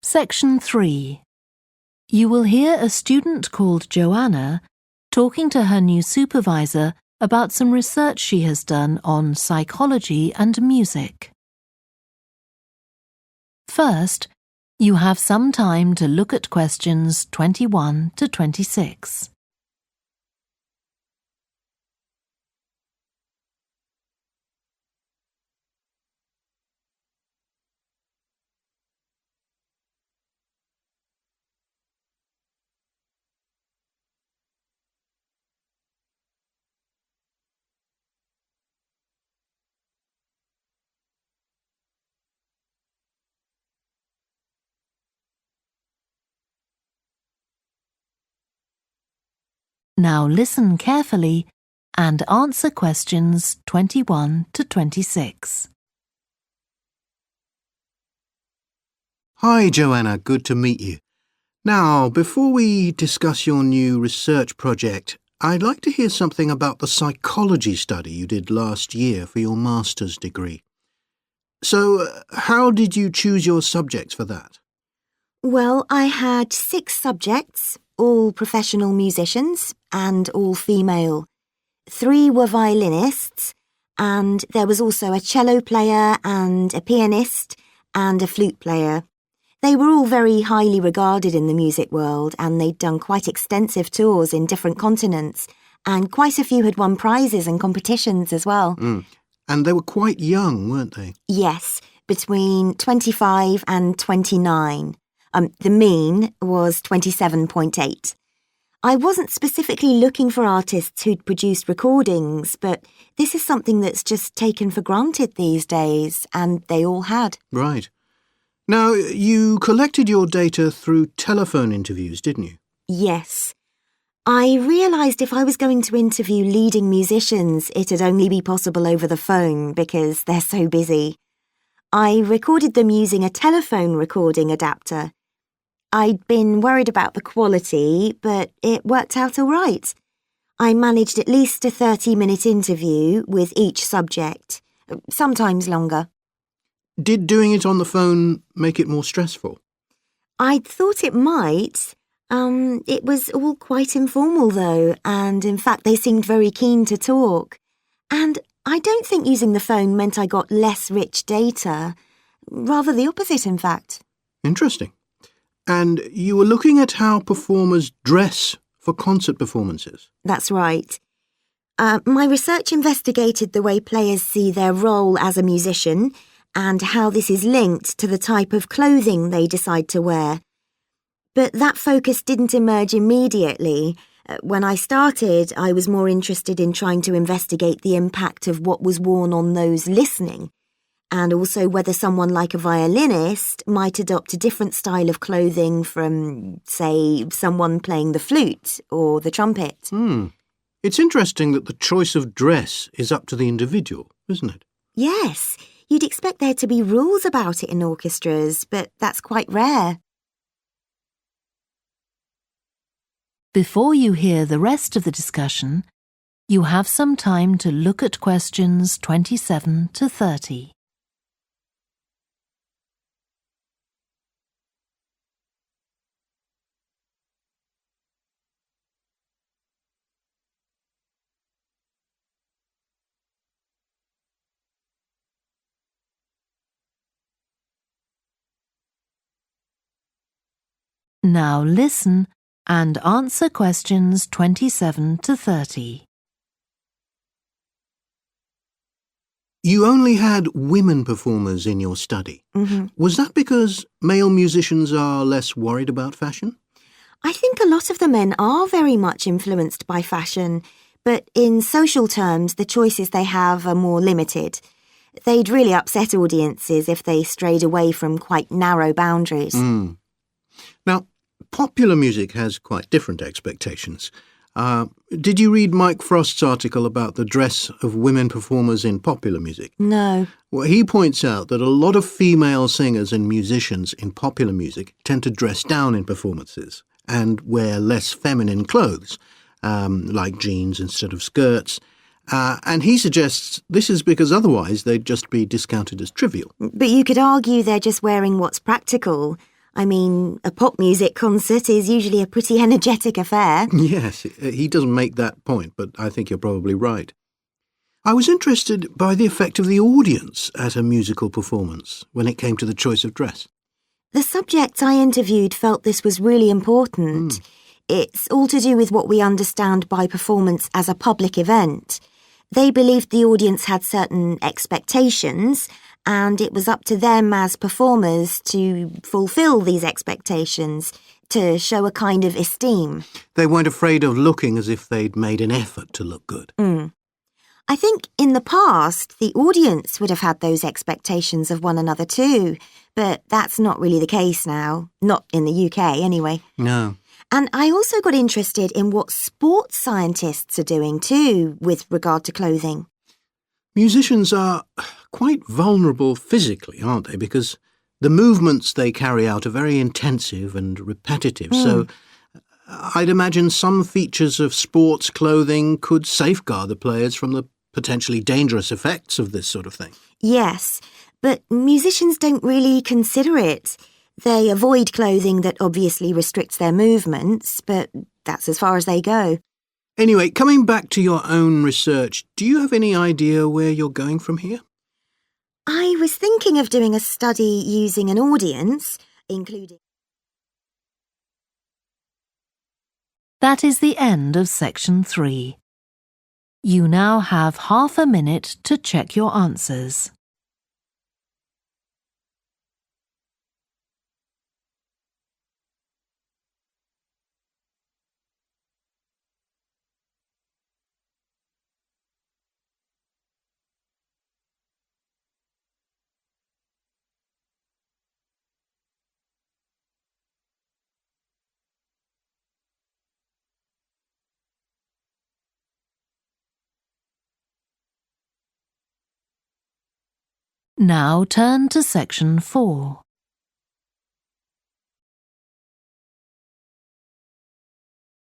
Section 3. You will hear a student called Joanna talking to her new supervisor about some research she has done on psychology and music. First, you have some time to look at questions 21 to 26. Now listen carefully and answer questions 21 to 26. Hi, Joanna. Good to meet you. Now, before we discuss your new research project, I'd like to hear something about the psychology study you did last year for your master's degree. So, how did you choose your subjects for that? Well, I had 6 subjects, all professional musicians and all female. 3 were violinists, and there was also a cello player and a pianist and a flute player. They were all very highly regarded in the music world, and they'd done quite extensive tours in different continents, and quite a few had won prizes and competitions as well. And they were quite young, weren't they? Yes, between 25 and 29. The mean was 27.8. I wasn't specifically looking for artists who'd produced recordings, but this is something that's just taken for granted these days, and they all had. Right. Now, you collected your data through telephone interviews, didn't you? Yes. I realised if I was going to interview leading musicians, it'd only be possible over the phone because they're so busy. I recorded them using a telephone recording adapter. I'd been worried about the quality, but it worked out all right. I managed at least a 30-minute interview with each subject, sometimes longer. Did doing it on the phone make it more stressful? I'd thought it might. It was all quite informal, though, and in fact they seemed very keen to talk. And I don't think using the phone meant I got less rich data. Rather the opposite, in fact. Interesting. And you were looking at how performers dress for concert performances? That's right. My research investigated the way players see their role as a musician and how this is linked to the type of clothing they decide to wear. But that focus didn't emerge immediately. When I started, I was more interested in trying to investigate the impact of what was worn on those listening, and also whether someone like a violinist might adopt a different style of clothing from, say, someone playing the flute or the trumpet. It's interesting that the choice of dress is up to the individual, isn't it? Yes, you'd expect there to be rules about it in orchestras, but that's quite rare. Before you hear the rest of the discussion, you have some time to look at questions 27 to 30. Now listen and answer questions 27 to 30. You only had women performers in your study. Was that because male musicians are less worried about fashion? I think a lot of the men are very much influenced by fashion, but in social terms, the choices they have are more limited. They'd really upset audiences if they strayed away from quite narrow boundaries. Now, popular music has quite different expectations. Did you read Mike Frost's article about the dress of women performers in popular music? No. Well, he points out that a lot of female singers and musicians in popular music tend to dress down in performances and wear less feminine clothes, like jeans instead of skirts. And he suggests this is because otherwise they'd just be discounted as trivial. But you could argue they're just wearing what's practical. I mean, a pop music concert is usually a pretty energetic affair. Yes, he doesn't make that point, but I think you're probably right. I was interested by the effect of the audience at a musical performance when it came to the choice of dress. The subjects I interviewed felt this was really important. It's all to do with what we understand by performance as a public event. They believed the audience had certain expectations, and it was up to them as performers to fulfill these expectations, to show a kind of esteem. They weren't afraid of looking as if they'd made an effort to look good. I think in the past, the audience would have had those expectations of one another too, but that's not really the case now. Not in the UK, anyway. No. And I also got interested in what sports scientists are doing too with regard to clothing. Musicians are quite vulnerable physically, aren't they? Because the movements they carry out are very intensive and repetitive, so I'd imagine some features of sports clothing could safeguard the players from the potentially dangerous effects of this sort of thing. Yes, but musicians don't really consider it. They avoid clothing that obviously restricts their movements, but that's as far as they go. Anyway, coming back to your own research, do you have any idea where you're going from here? I was thinking of doing a study using an audience, including... That is the end of section 3. You now have half a minute to check your answers. Now turn to section 4.